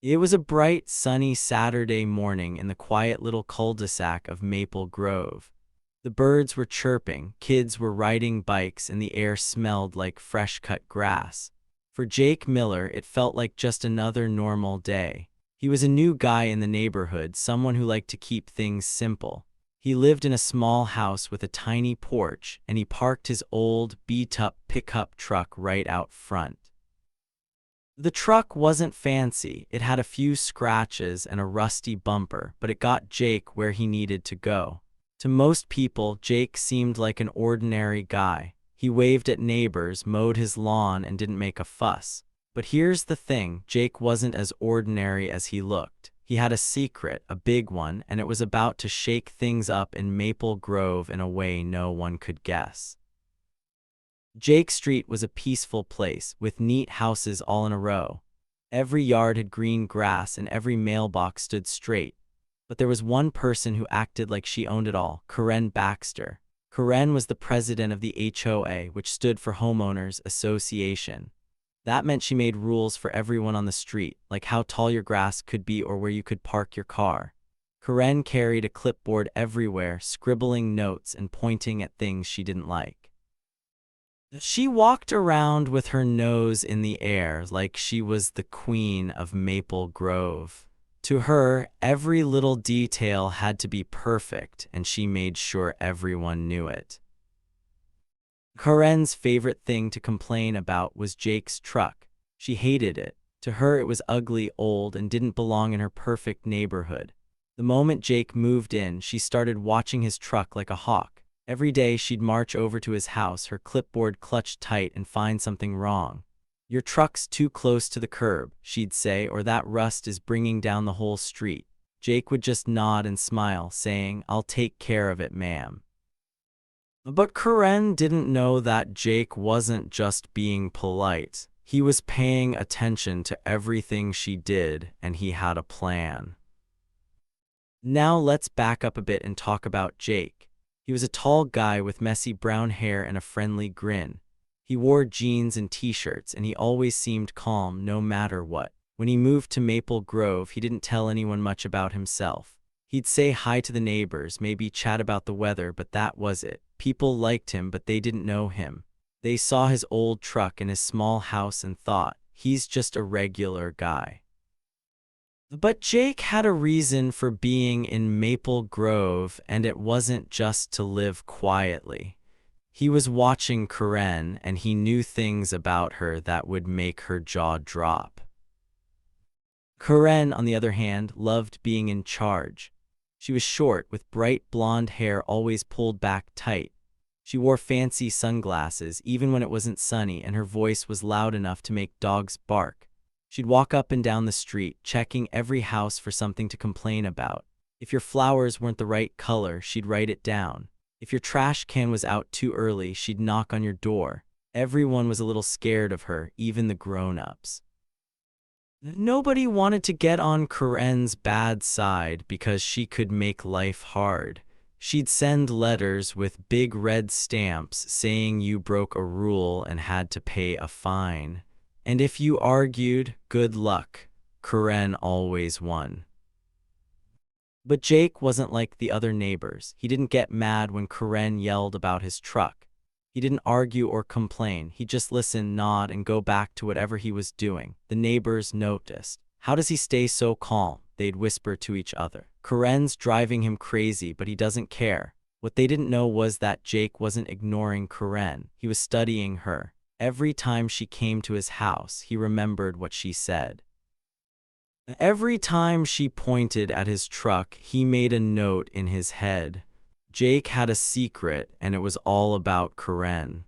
It was a bright, sunny Saturday morning in the quiet little cul-de-sac of Maple Grove. The birds were chirping, kids were riding bikes, and the air smelled like fresh-cut grass. For Jake Miller, it felt like just another normal day. He was a new guy in the neighborhood, someone who liked to keep things simple. He lived in a small house with a tiny porch, and he parked his old, beat-up pickup truck right out front. The truck wasn't fancy. It had a few scratches and a rusty bumper, but it got Jake where he needed to go. To most people, Jake seemed like an ordinary guy. He waved at neighbors, mowed his lawn, and didn't make a fuss. But here's the thing, Jake wasn't as ordinary as he looked. He had a secret, a big one, and it was about to shake things up in Maple Grove in a way no one could guess. Jake Street was a peaceful place, with neat houses all in a row. Every yard had green grass and every mailbox stood straight. But there was one person who acted like she owned it all, Karen Baxter. Karen was the president of the HOA, which stood for Homeowners Association. That meant she made rules for everyone on the street, like how tall your grass could be or where you could park your car. Karen carried a clipboard everywhere, scribbling notes and pointing at things she didn't like. She walked around with her nose in the air like she was the queen of Maple Grove. To her, every little detail had to be perfect, and she made sure everyone knew it. Karen's favorite thing to complain about was Jake's truck. She hated it. To her, it was ugly, old, and didn't belong in her perfect neighborhood. The moment Jake moved in, she started watching his truck like a hawk. Every day she'd march over to his house, her clipboard clutched tight, and find something wrong. "Your truck's too close to the curb," she'd say, "or that rust is bringing down the whole street." Jake would just nod and smile, saying, "I'll take care of it, ma'am." But Karen didn't know that Jake wasn't just being polite. He was paying attention to everything she did, and he had a plan. Now let's back up a bit and talk about Jake. He was a tall guy with messy brown hair and a friendly grin. He wore jeans and t-shirts, and he always seemed calm no matter what. When he moved to Maple Grove, he didn't tell anyone much about himself. He'd say hi to the neighbors, maybe chat about the weather, but that was it. People liked him, but they didn't know him. They saw his old truck and his small house and thought, he's just a regular guy. But Jake had a reason for being in Maple Grove, and it wasn't just to live quietly. He was watching Karen, and he knew things about her that would make her jaw drop. Karen, on the other hand, loved being in charge. She was short, with bright blonde hair always pulled back tight. She wore fancy sunglasses, even when it wasn't sunny, and her voice was loud enough to make dogs bark. She'd walk up and down the street, checking every house for something to complain about. If your flowers weren't the right color, she'd write it down. If your trash can was out too early, she'd knock on your door. Everyone was a little scared of her, even the grown-ups. Nobody wanted to get on Karen's bad side because she could make life hard. She'd send letters with big red stamps saying you broke a rule and had to pay a fine. And if you argued, good luck. Karen always won. But Jake wasn't like the other neighbors. He didn't get mad when Karen yelled about his truck. He didn't argue or complain. He'd just listen, nod, and go back to whatever he was doing. The neighbors noticed. "How does he stay so calm?" they'd whisper to each other. "Karen's driving him crazy, but he doesn't care." What they didn't know was that Jake wasn't ignoring Karen. He was studying her. Every time she came to his house, he remembered what she said. Every time she pointed at his truck, he made a note in his head. Jake had a secret, and it was all about Karen.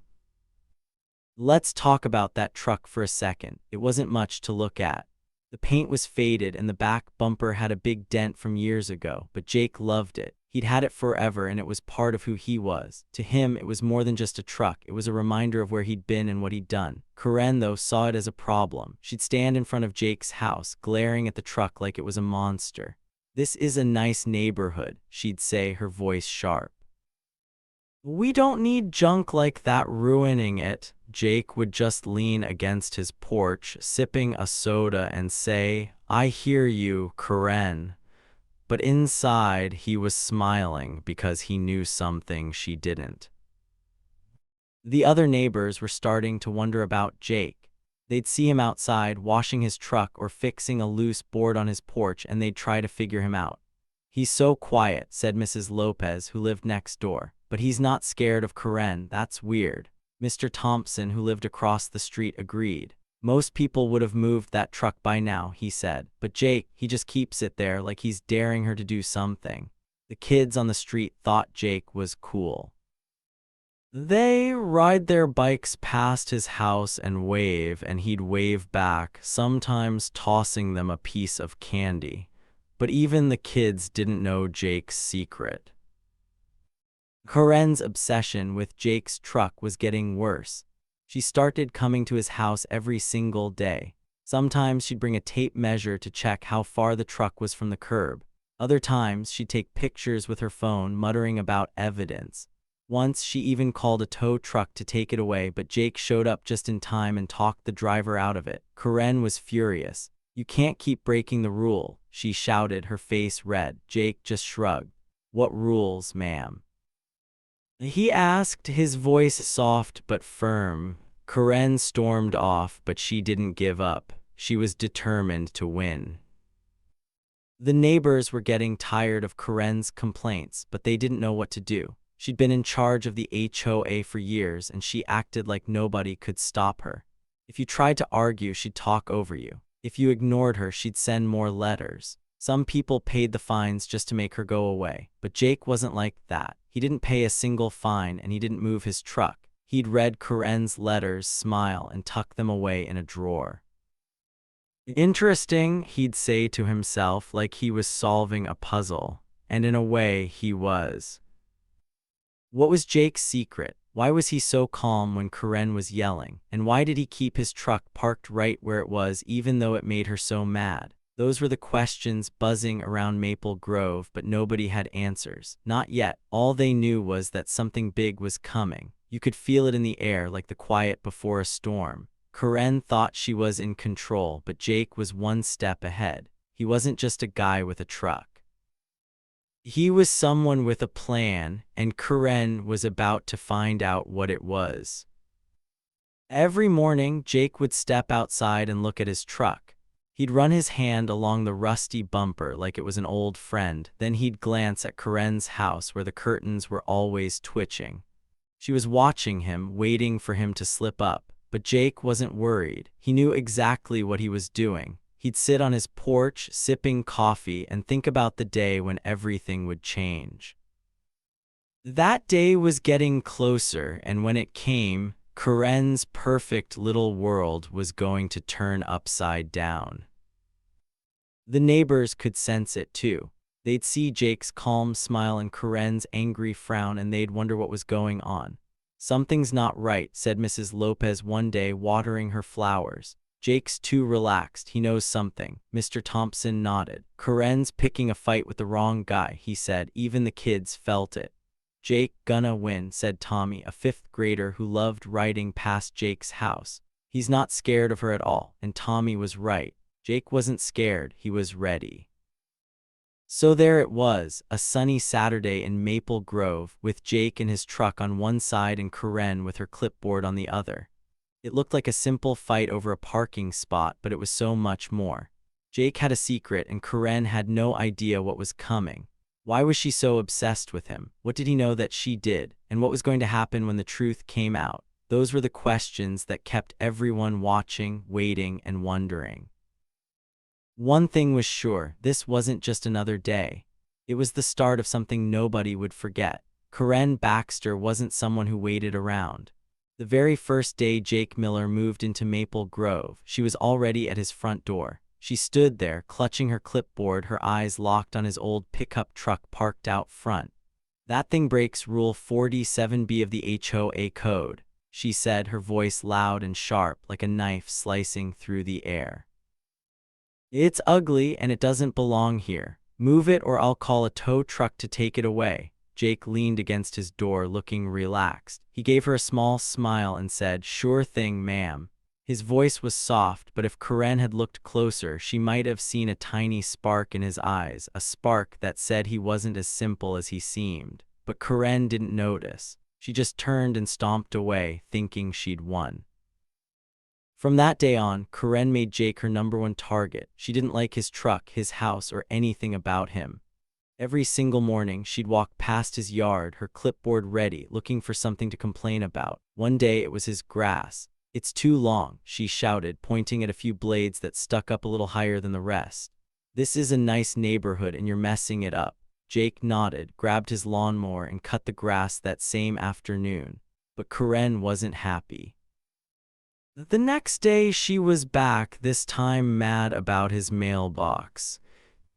Let's talk about that truck for a second. It wasn't much to look at. The paint was faded, and the back bumper had a big dent from years ago, but Jake loved it. He'd had it forever, and it was part of who he was. To him, it was more than just a truck. It was a reminder of where he'd been and what he'd done. Karen, though, saw it as a problem. She'd stand in front of Jake's house, glaring at the truck like it was a monster. "This is a nice neighborhood," she'd say, her voice sharp. "We don't need junk like that ruining it." Jake would just lean against his porch, sipping a soda, and say, "I hear you, Karen." But inside, he was smiling because he knew something she didn't. The other neighbors were starting to wonder about Jake. They'd see him outside washing his truck or fixing a loose board on his porch, and they'd try to figure him out. "He's so quiet," said Mrs. Lopez, who lived next door. "But he's not scared of Karen. That's weird." Mr. Thompson, who lived across the street, agreed. "Most people would have moved that truck by now," he said. "But Jake, he just keeps it there like he's daring her to do something." The kids on the street thought Jake was cool. They ride their bikes past his house and wave, and he'd wave back, sometimes tossing them a piece of candy. But even the kids didn't know Jake's secret. Karen's obsession with Jake's truck was getting worse. She started coming to his house every single day. Sometimes she'd bring a tape measure to check how far the truck was from the curb. Other times, she'd take pictures with her phone, muttering about evidence. Once, she even called a tow truck to take it away, but Jake showed up just in time and talked the driver out of it. Karen was furious. "You can't keep breaking the rule," she shouted, her face red. Jake just shrugged. "What rules, ma'am?" he asked, his voice soft but firm. Karen stormed off, but she didn't give up. She was determined to win. The neighbors were getting tired of Karen's complaints, but they didn't know what to do. She'd been in charge of the HOA for years, and she acted like nobody could stop her. If you tried to argue, she'd talk over you. If you ignored her, she'd send more letters. Some people paid the fines just to make her go away, but Jake wasn't like that. He didn't pay a single fine, and he didn't move his truck. He'd read Karen's letters, smile, and tuck them away in a drawer. "Interesting," he'd say to himself, like he was solving a puzzle. And in a way, he was. What was Jake's secret? Why was he so calm when Karen was yelling? And why did he keep his truck parked right where it was, even though it made her so mad? Those were the questions buzzing around Maple Grove, but nobody had answers. Not yet. All they knew was that something big was coming. You could feel it in the air, like the quiet before a storm. Karen thought she was in control, but Jake was one step ahead. He wasn't just a guy with a truck. He was someone with a plan, and Karen was about to find out what it was. Every morning, Jake would step outside and look at his truck. He'd run his hand along the rusty bumper like it was an old friend. Then he'd glance at Karen's house, where the curtains were always twitching. She was watching him, waiting for him to slip up. But Jake wasn't worried. He knew exactly what he was doing. He'd sit on his porch, sipping coffee, and think about the day when everything would change. That day was getting closer, and when it came, Karen's perfect little world was going to turn upside down. The neighbors could sense it too. They'd see Jake's calm smile and Karen's angry frown, and they'd wonder what was going on. "Something's not right," said Mrs. Lopez one day, watering her flowers. "Jake's too relaxed. He knows something." Mr. Thompson nodded. "Karen's picking a fight with the wrong guy," he said. Even the kids felt it. "Jake gonna win," said Tommy, a fifth grader who loved riding past Jake's house. "He's not scared of her at all." And Tommy was right. Jake wasn't scared, he was ready. So there it was, a sunny Saturday in Maple Grove, with Jake and his truck on one side and Karen with her clipboard on the other. It looked like a simple fight over a parking spot, but it was so much more. Jake had a secret, and Karen had no idea what was coming. Why was she so obsessed with him? What did he know that she did? And what was going to happen when the truth came out? Those were the questions that kept everyone watching, waiting, and wondering. One thing was sure, this wasn't just another day. It was the start of something nobody would forget. Karen Baxter wasn't someone who waited around. The very first day Jake Miller moved into Maple Grove, she was already at his front door. She stood there, clutching her clipboard, her eyes locked on his old pickup truck parked out front. "That thing breaks Rule 47B of the HOA code," she said, her voice loud and sharp, like a knife slicing through the air. "It's ugly and it doesn't belong here. Move it or I'll call a tow truck to take it away." Jake leaned against his door, looking relaxed. He gave her a small smile and said, "Sure thing, ma'am." His voice was soft, but if Karen had looked closer, she might have seen a tiny spark in his eyes, a spark that said he wasn't as simple as he seemed. But Karen didn't notice. She just turned and stomped away, thinking she'd won. From that day on, Karen made Jake her #1 target. She didn't like his truck, his house, or anything about him. Every single morning, she'd walk past his yard, her clipboard ready, looking for something to complain about. One day, it was his grass. "It's too long," she shouted, pointing at a few blades that stuck up a little higher than the rest. "This is a nice neighborhood and you're messing it up." Jake nodded, grabbed his lawnmower, and cut the grass that same afternoon. But Karen wasn't happy. The next day, she was back, this time mad about his mailbox.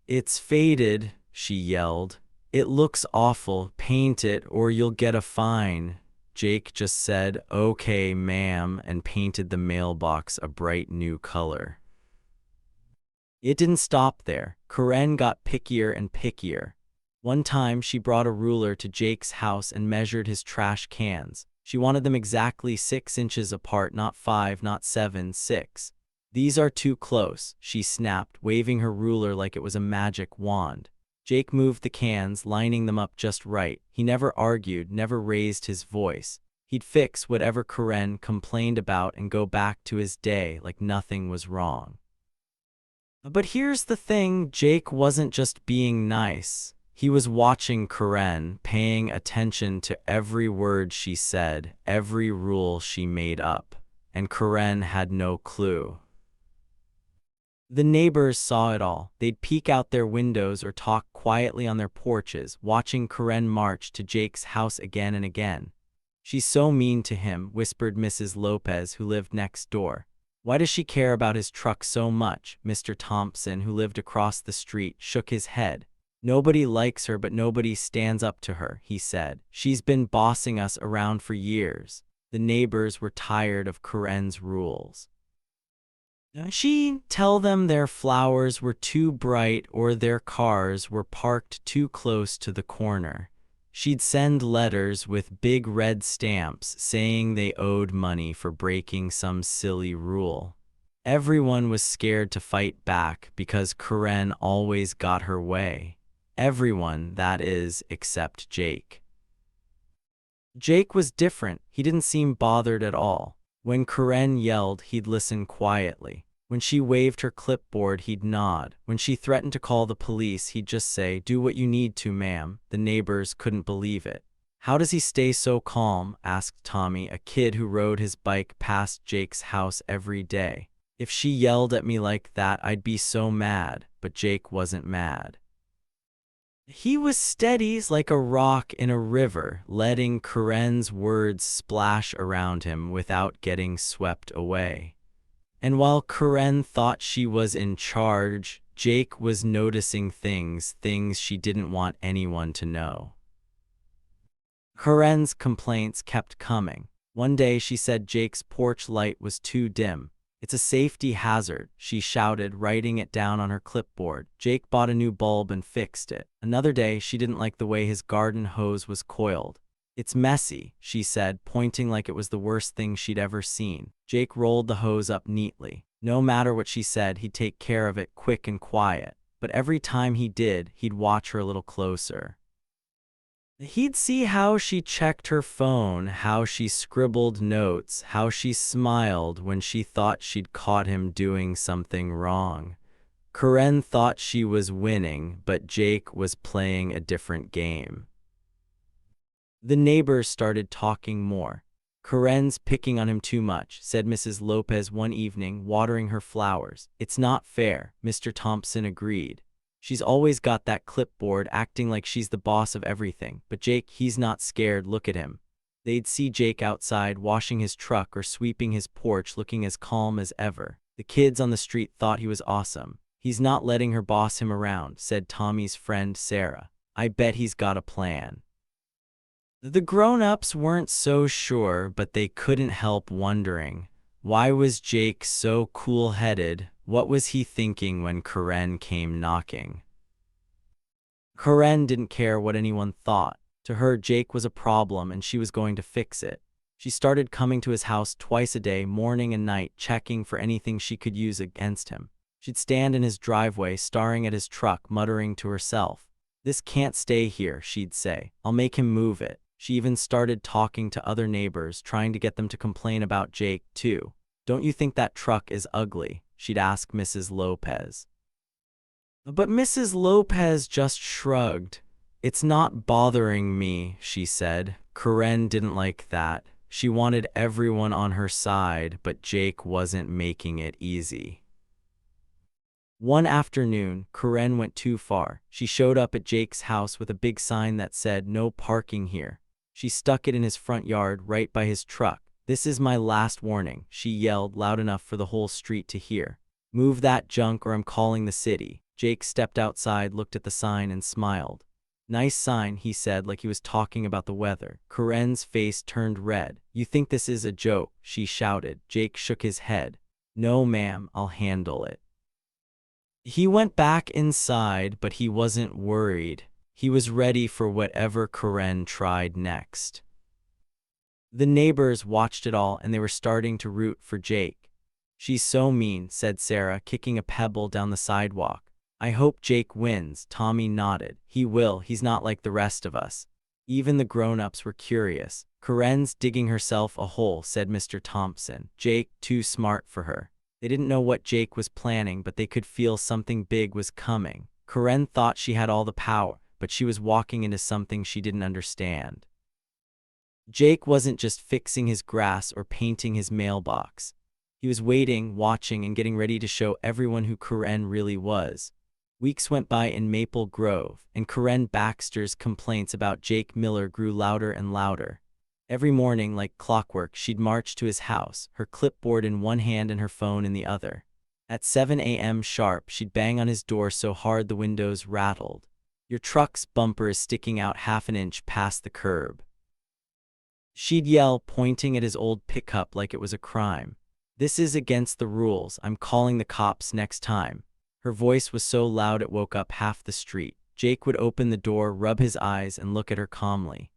"It's faded," she yelled. "It looks awful. Paint it or you'll get a fine." Jake just said, "Okay, ma'am," and painted the mailbox a bright new color. It didn't stop there. Karen got pickier and pickier. One time, she brought a ruler to Jake's house and measured his trash cans. She wanted them exactly 6 inches apart, not 5, not 7, 6. "These are too close," she snapped, waving her ruler like it was a magic wand. Jake moved the cans, lining them up just right. He never argued, never raised his voice. He'd fix whatever Karen complained about and go back to his day like nothing was wrong. But here's the thing, Jake wasn't just being nice. He was watching Karen, paying attention to every word she said, every rule she made up. And Karen had no clue. The neighbors saw it all. They'd peek out their windows or talk quietly on their porches, watching Karen march to Jake's house again and again. "She's so mean to him," whispered Mrs. Lopez, who lived next door. "Why does she care about his truck so much?" Mr. Thompson, who lived across the street, shook his head. "Nobody likes her, but nobody stands up to her," he said. "She's been bossing us around for years." The neighbors were tired of Karen's rules. She'd tell them their flowers were too bright or their cars were parked too close to the corner. She'd send letters with big red stamps saying they owed money for breaking some silly rule. Everyone was scared to fight back because Karen always got her way. Everyone, that is, except Jake. Jake was different. He didn't seem bothered at all. When Karen yelled, he'd listen quietly. When she waved her clipboard, he'd nod. When she threatened to call the police, he'd just say, "Do what you need to, ma'am." The neighbors couldn't believe it. "How does he stay so calm?" asked Tommy, a kid who rode his bike past Jake's house every day. "If she yelled at me like that, I'd be so mad." But Jake wasn't mad. He was steady like a rock in a river, letting Karen's words splash around him without getting swept away. And while Karen thought she was in charge, Jake was noticing things she didn't want anyone to know. Karen's complaints kept coming. One day she said Jake's porch light was too dim. "It's a safety hazard," she shouted, writing it down on her clipboard. Jake bought a new bulb and fixed it. Another day, she didn't like the way his garden hose was coiled. "It's messy," she said, pointing like it was the worst thing she'd ever seen. Jake rolled the hose up neatly. No matter what she said, he'd take care of it quick and quiet. But every time he did, he'd watch her a little closer. He'd see how she checked her phone, how she scribbled notes, how she smiled when she thought she'd caught him doing something wrong. Karen thought she was winning, but Jake was playing a different game. The neighbors started talking more. "Karen's picking on him too much," said Mrs. Lopez one evening, watering her flowers. "It's not fair," Mr. Thompson agreed. "She's always got that clipboard, acting like she's the boss of everything. But Jake, he's not scared, look at him." They'd see Jake outside, washing his truck or sweeping his porch, looking as calm as ever. The kids on the street thought he was awesome. "He's not letting her boss him around," said Tommy's friend Sarah. "I bet he's got a plan." The grown-ups weren't so sure, but they couldn't help wondering. Why was Jake so cool-headed? What was he thinking when Karen came knocking? Karen didn't care what anyone thought. To her, Jake was a problem and she was going to fix it. She started coming to his house twice a day, morning and night, checking for anything she could use against him. She'd stand in his driveway, staring at his truck, muttering to herself, "This can't stay here," she'd say. "I'll make him move it." She even started talking to other neighbors, trying to get them to complain about Jake, too. "Don't you think that truck is ugly?" she'd ask Mrs. Lopez. But Mrs. Lopez just shrugged. "It's not bothering me," she said. Karen didn't like that. She wanted everyone on her side, but Jake wasn't making it easy. One afternoon, Karen went too far. She showed up at Jake's house with a big sign that said, "No parking here." She stuck it in his front yard, right by his truck. "This is my last warning," she yelled loud enough for the whole street to hear. "Move that junk or I'm calling the city." Jake stepped outside, looked at the sign, and smiled. "Nice sign," he said, like he was talking about the weather. Karen's face turned red. "You think this is a joke?" she shouted. Jake shook his head. "No, ma'am, I'll handle it." He went back inside, but he wasn't worried. He was ready for whatever Karen tried next. The neighbors watched it all, and they were starting to root for Jake. "She's so mean," said Sarah, kicking a pebble down the sidewalk. "I hope Jake wins," Tommy nodded. "He will, he's not like the rest of us." Even the grown-ups were curious. "Karen's digging herself a hole," said Mr. Thompson. "Jake, too smart for her." They didn't know what Jake was planning, but they could feel something big was coming. Karen thought she had all the power, but she was walking into something she didn't understand. Jake wasn't just fixing his grass or painting his mailbox. He was waiting, watching, and getting ready to show everyone who Karen really was. Weeks went by in Maple Grove, and Karen Baxter's complaints about Jake Miller grew louder and louder. Every morning, like clockwork, she'd march to his house, her clipboard in one hand and her phone in the other. At 7 a.m. sharp, she'd bang on his door so hard the windows rattled. "Your truck's bumper is sticking out half an inch past the curb," she'd yell, pointing at his old pickup like it was a crime. "This is against the rules. I'm calling the cops next time." Her voice was so loud it woke up half the street. Jake would open the door, rub his eyes, and look at her calmly.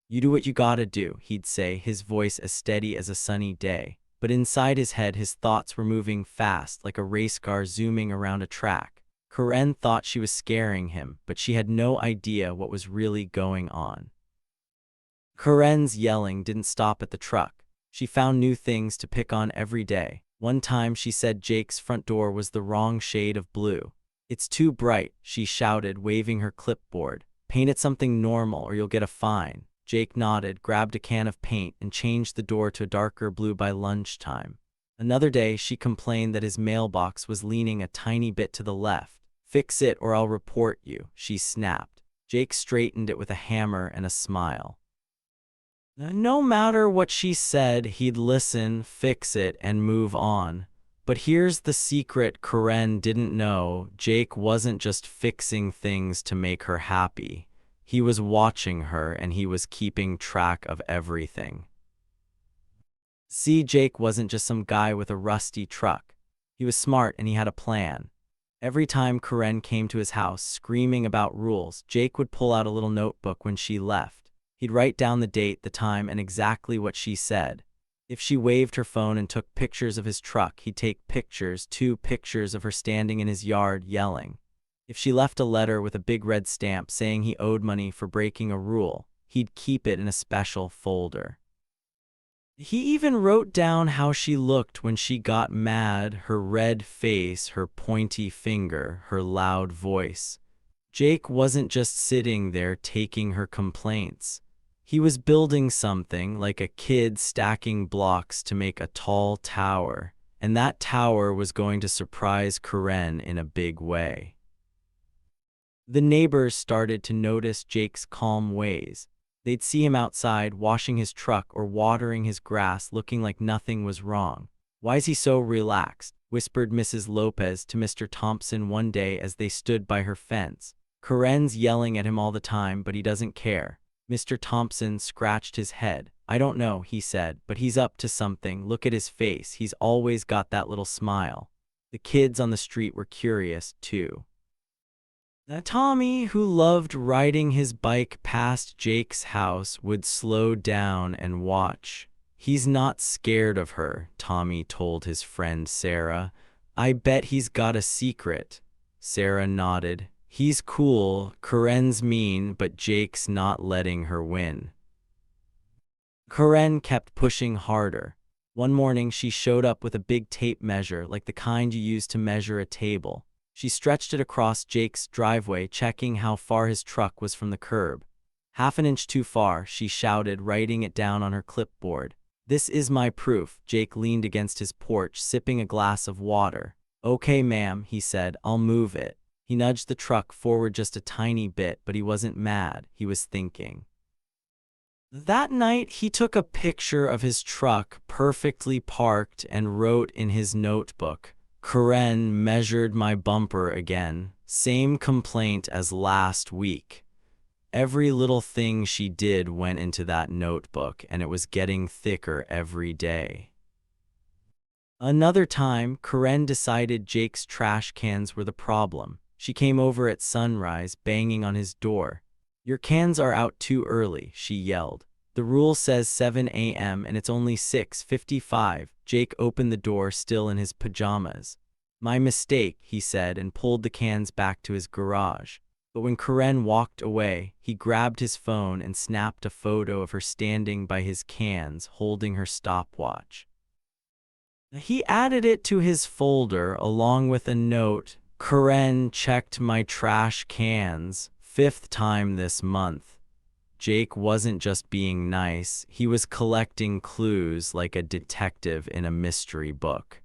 "You do what you gotta do," he'd say, his voice as steady as a sunny day. But inside his head, his thoughts were moving fast, like a race car zooming around a track. Karen thought she was scaring him, but she had no idea what was really going on. Karen's yelling didn't stop at the truck. She found new things to pick on every day. One time she said Jake's front door was the wrong shade of blue. "It's too bright," she shouted, waving her clipboard. "Paint it something normal or you'll get a fine." Jake nodded, grabbed a can of paint, and changed the door to a darker blue by lunchtime. Another day, she complained that his mailbox was leaning a tiny bit to the left. "Fix it or I'll report you," she snapped. Jake straightened it with a hammer and a smile. No matter what she said, he'd listen, fix it, and move on. But here's the secret Karen didn't know. Jake wasn't just fixing things to make her happy. He was watching her, and he was keeping track of everything. See, Jake wasn't just some guy with a rusty truck. He was smart, and he had a plan. Every time Karen came to his house screaming about rules, Jake would pull out a little notebook when she left. He'd write down the date, the time, and exactly what she said. If she waved her phone and took pictures of his truck, he'd take pictures, 2 pictures of her standing in his yard yelling. If she left a letter with a big red stamp saying he owed money for breaking a rule, he'd keep it in a special folder. He even wrote down how she looked when she got mad, her red face, her pointy finger, her loud voice. Jake wasn't just sitting there taking her complaints. He was building something, like a kid stacking blocks to make a tall tower, and that tower was going to surprise Karen in a big way. The neighbors started to notice Jake's calm ways. They'd see him outside washing his truck or watering his grass, looking like nothing was wrong. "Why's he so relaxed?" whispered Mrs. Lopez to Mr. Thompson one day as they stood by her fence. "Karen's yelling at him all the time, but he doesn't care." Mr. Thompson scratched his head. "I don't know," he said, "but he's up to something. Look at his face. He's always got that little smile." The kids on the street were curious, too. Tommy, who loved riding his bike past Jake's house, would slow down and watch. He's not scared of her, Tommy told his friend Sarah. I bet he's got a secret. Sarah nodded. He's cool, Karen's mean, but Jake's not letting her win. Karen kept pushing harder. One morning, she showed up with a big tape measure, like the kind you use to measure a table. She stretched it across Jake's driveway, checking how far his truck was from the curb. Half an inch too far, she shouted, writing it down on her clipboard. This is my proof. Jake leaned against his porch, sipping a glass of water. Okay, ma'am, he said, I'll move it. He nudged the truck forward just a tiny bit, but he wasn't mad. He was thinking. That night, he took a picture of his truck perfectly parked and wrote in his notebook, Karen measured my bumper again. Same complaint as last week. Every little thing she did went into that notebook, and it was getting thicker every day. Another time, Karen decided Jake's trash cans were the problem. She came over at sunrise, banging on his door. Your cans are out too early, she yelled. The rule says 7 a.m. and it's only 6:55. Jake opened the door, still in his pajamas. My mistake, he said, and pulled the cans back to his garage. But when Karen walked away, he grabbed his phone and snapped a photo of her standing by his cans, holding her stopwatch. He added it to his folder along with a note, Karen checked my trash cans, 5th time this month. Jake wasn't just being nice, he was collecting clues like a detective in a mystery book.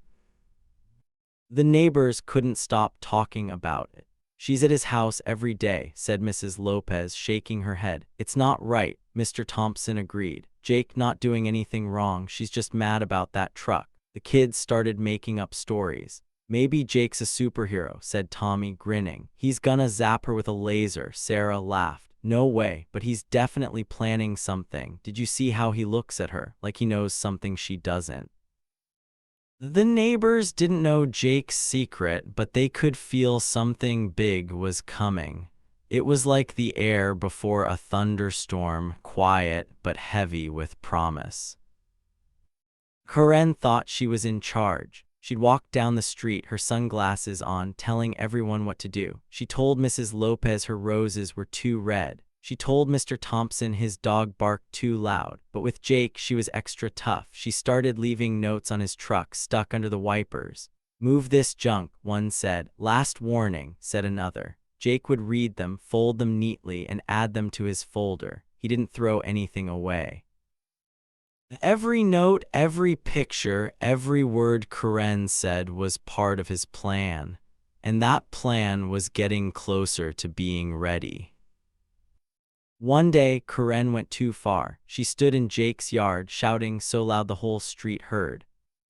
The neighbors couldn't stop talking about it. She's at his house every day, said Mrs. Lopez, shaking her head. It's not right, Mr. Thompson agreed. Jake not doing anything wrong, she's just mad about that truck. The kids started making up stories. Maybe Jake's a superhero, said Tommy, grinning. He's gonna zap her with a laser, Sarah laughed. No way, but he's definitely planning something. Did you see how he looks at her, like he knows something she doesn't? The neighbors didn't know Jake's secret, but they could feel something big was coming. It was like the air before a thunderstorm, quiet but heavy with promise. Karen thought she was in charge. She'd walk down the street, her sunglasses on, telling everyone what to do. She told Mrs. Lopez her roses were too red. She told Mr. Thompson his dog barked too loud. But with Jake, she was extra tough. She started leaving notes on his truck stuck under the wipers. Move this junk, one said. Last warning, said another. Jake would read them, fold them neatly, and add them to his folder. He didn't throw anything away. Every note, every picture, every word Karen said was part of his plan. And that plan was getting closer to being ready. One day, Karen went too far. She stood in Jake's yard, shouting so loud the whole street heard.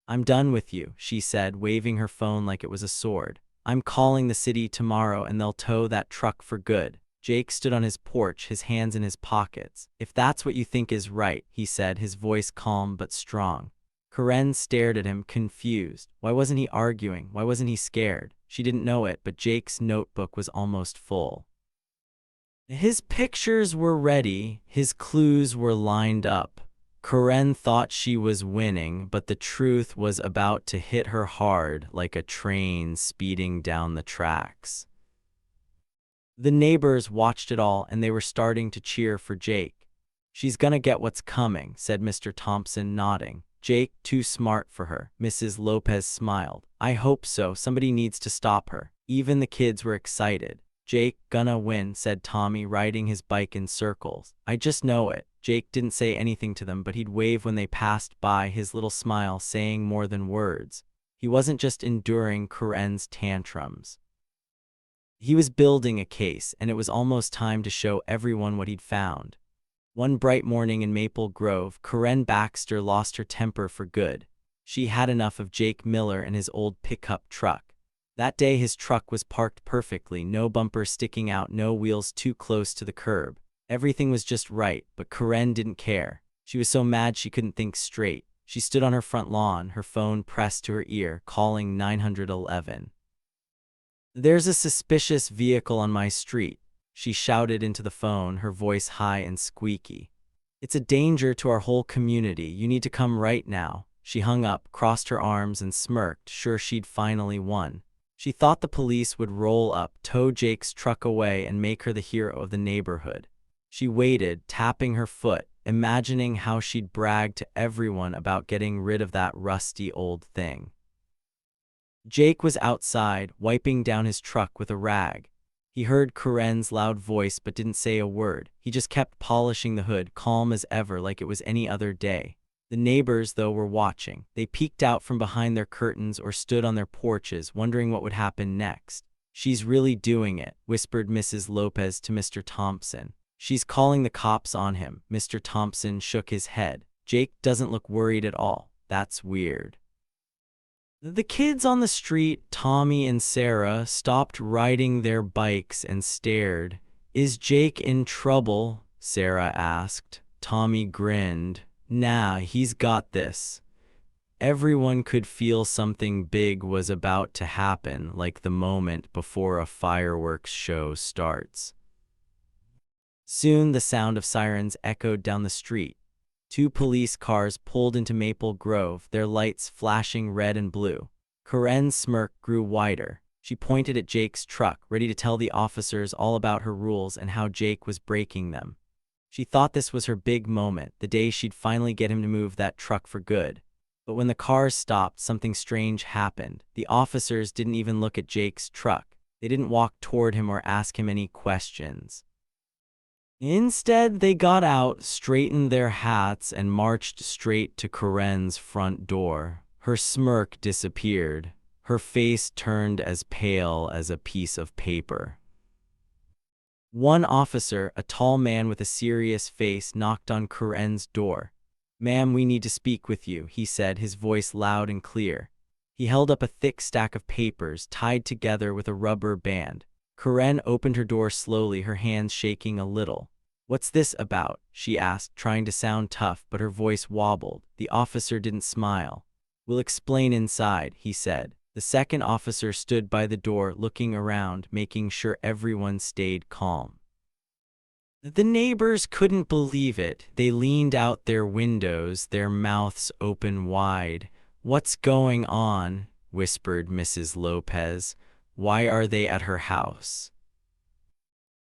I'm done with you, she said, waving her phone like it was a sword. I'm calling the city tomorrow and they'll tow that truck for good. Jake stood on his porch, his hands in his pockets. If that's what you think is right, he said, his voice calm but strong. Karen stared at him, confused. Why wasn't he arguing? Why wasn't he scared? She didn't know it, but Jake's notebook was almost full. His pictures were ready, his clues were lined up. Karen thought she was winning, but the truth was about to hit her hard like a train speeding down the tracks. The neighbors watched it all, and they were starting to cheer for Jake. She's gonna get what's coming, said Mr. Thompson, nodding. Jake, too smart for her. Mrs. Lopez smiled. I hope so. Somebody needs to stop her. Even the kids were excited. Jake, gonna win, said Tommy, riding his bike in circles. I just know it. Jake didn't say anything to them, but he'd wave when they passed by, his little smile saying more than words. He wasn't just enduring Karen's tantrums. He was building a case, and it was almost time to show everyone what he'd found. One bright morning in Maple Grove, Karen Baxter lost her temper for good. She had enough of Jake Miller and his old pickup truck. That day his truck was parked perfectly, no bumper sticking out, no wheels too close to the curb. Everything was just right, but Karen didn't care. She was so mad she couldn't think straight. She stood on her front lawn, her phone pressed to her ear, calling 911. There's a suspicious vehicle on my street, she shouted into the phone, her voice high and squeaky. It's a danger to our whole community. You need to come right now." She hung up, crossed her arms, and smirked, sure she'd finally won. She thought the police would roll up, tow Jake's truck away, and make her the hero of the neighborhood. She waited, tapping her foot, imagining how she'd brag to everyone about getting rid of that rusty old thing. Jake was outside, wiping down his truck with a rag. He heard Karen's loud voice but didn't say a word. He just kept polishing the hood, calm as ever, like it was any other day. The neighbors, though, were watching. They peeked out from behind their curtains or stood on their porches, wondering what would happen next. "She's really doing it," whispered Mrs. Lopez to Mr. Thompson. "She's calling the cops on him." Mr. Thompson shook his head. "Jake doesn't look worried at all. That's weird." The kids on the street, Tommy and Sarah, stopped riding their bikes and stared. "Is Jake in trouble?" Sarah asked. Tommy grinned. "Nah, he's got this." Everyone could feel something big was about to happen, like the moment before a fireworks show starts. Soon the sound of sirens echoed down the street. 2 police cars pulled into Maple Grove, their lights flashing red and blue. Karen's smirk grew wider. She pointed at Jake's truck, ready to tell the officers all about her rules and how Jake was breaking them. She thought this was her big moment, the day she'd finally get him to move that truck for good. But when the cars stopped, something strange happened. The officers didn't even look at Jake's truck. They didn't walk toward him or ask him any questions. Instead, they got out, straightened their hats, and marched straight to Karen's front door. Her smirk disappeared. Her face turned as pale as a piece of paper. One officer, a tall man with a serious face, knocked on Karen's door. "Ma'am, we need to speak with you," he said, his voice loud and clear. He held up a thick stack of papers tied together with a rubber band. Karen opened her door slowly, her hands shaking a little. "What's this about?" she asked, trying to sound tough, but her voice wobbled. The officer didn't smile. "We'll explain inside," he said. The second officer stood by the door, looking around, making sure everyone stayed calm. The neighbors couldn't believe it. They leaned out their windows, their mouths open wide. "What's going on?" whispered Mrs. Lopez. "Why are they at her house?"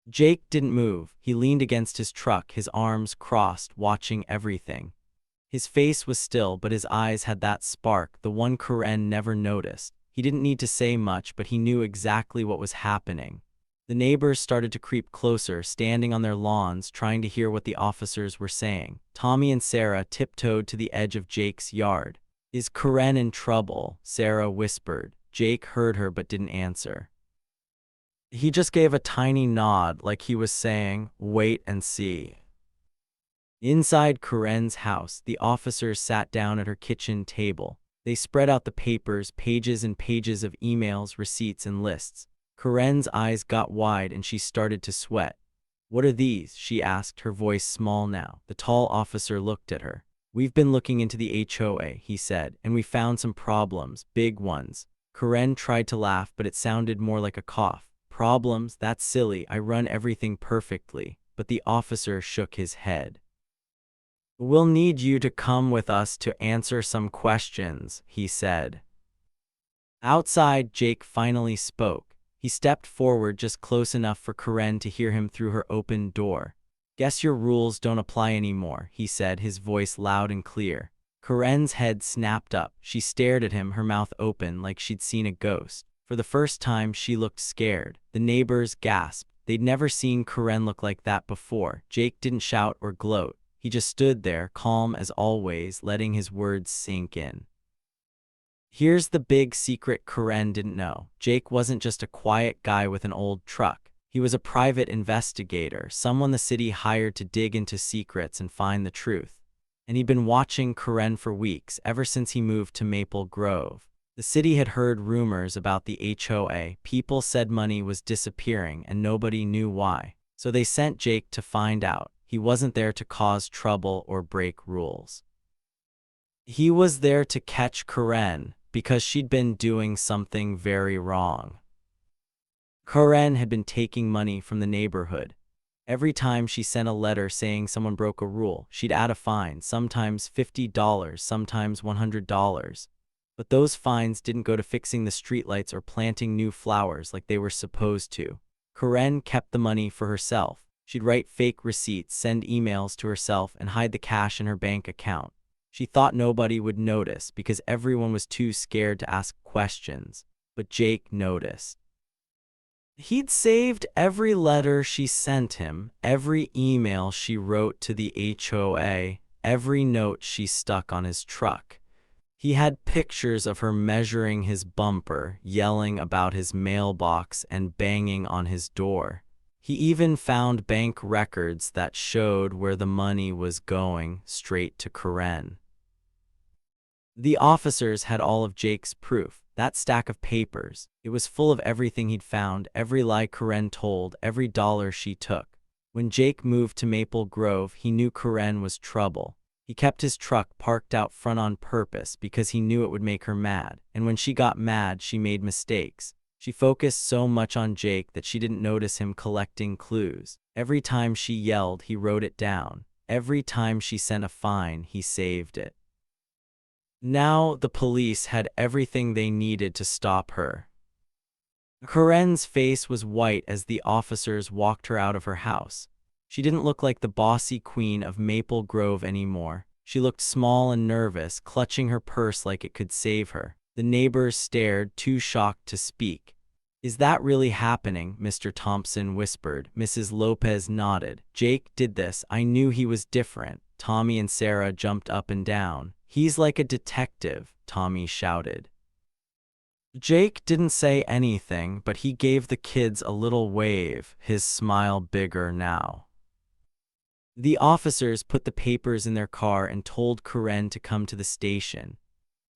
Jake didn't move. He leaned against his truck, his arms crossed, watching everything. His face was still, but his eyes had that spark, the one Karen never noticed. He didn't need to say much, but he knew exactly what was happening. The neighbors started to creep closer, standing on their lawns, trying to hear what the officers were saying. Tommy and Sarah tiptoed to the edge of Jake's yard. "Is Karen in trouble?" Sarah whispered. Jake heard her but didn't answer. He just gave a tiny nod, like he was saying, "Wait and see." Inside Karen's house, the officers sat down at her kitchen table. They spread out the papers, pages and pages of emails, receipts, and lists. Karen's eyes got wide and she started to sweat. "What are these?" she asked, her voice small now. The tall officer looked at her. "We've been looking into the HOA," he said, "and we found some problems, big ones." Karen tried to laugh, but it sounded more like a cough. "Problems? That's silly. I run everything perfectly." But the officer shook his head. "We'll need you to come with us to answer some questions," he said. Outside, Jake finally spoke. He stepped forward just close enough for Karen to hear him through her open door. "Guess your rules don't apply anymore," he said, his voice loud and clear. Karen's head snapped up. She stared at him, her mouth open like she'd seen a ghost. For the first time, she looked scared. The neighbors gasped. They'd never seen Karen look like that before. Jake didn't shout or gloat. He just stood there, calm as always, letting his words sink in. Here's the big secret Karen didn't know. Jake wasn't just a quiet guy with an old truck. He was a private investigator, someone the city hired to dig into secrets and find the truth. And he'd been watching Karen for weeks, ever since he moved to Maple Grove. The city had heard rumors about the HOA. People said money was disappearing and nobody knew why. So they sent Jake to find out. He wasn't there to cause trouble or break rules. He was there to catch Karen because she'd been doing something very wrong. Karen had been taking money from the neighborhood. Every time she sent a letter saying someone broke a rule, she'd add a fine, sometimes $50, sometimes $100. But those fines didn't go to fixing the streetlights or planting new flowers like they were supposed to. Karen kept the money for herself. She'd write fake receipts, send emails to herself, and hide the cash in her bank account. She thought nobody would notice because everyone was too scared to ask questions. But Jake noticed. He'd saved every letter she sent him, every email she wrote to the HOA, every note she stuck on his truck. He had pictures of her measuring his bumper, yelling about his mailbox, and banging on his door. He even found bank records that showed where the money was going, straight to Karen. The officers had all of Jake's proof, that stack of papers. It was full of everything he'd found, every lie Karen told, every dollar she took. When Jake moved to Maple Grove, he knew Karen was trouble. He kept his truck parked out front on purpose because he knew it would make her mad, and when she got mad, she made mistakes. She focused so much on Jake that she didn't notice him collecting clues. Every time she yelled, he wrote it down. Every time she sent a fine, he saved it. Now the police had everything they needed to stop her. Karen's face was white as the officers walked her out of her house. She didn't look like the bossy queen of Maple Grove anymore. She looked small and nervous, clutching her purse like it could save her. The neighbors stared, too shocked to speak. "Is that really happening?" Mr. Thompson whispered. Mrs. Lopez nodded. "Jake did this. I knew he was different." Tommy and Sarah jumped up and down. "He's like a detective," Tommy shouted. Jake didn't say anything, but he gave the kids a little wave, his smile bigger now. The officers put the papers in their car and told Karen to come to the station.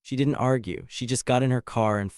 She didn't argue. She just got in her car and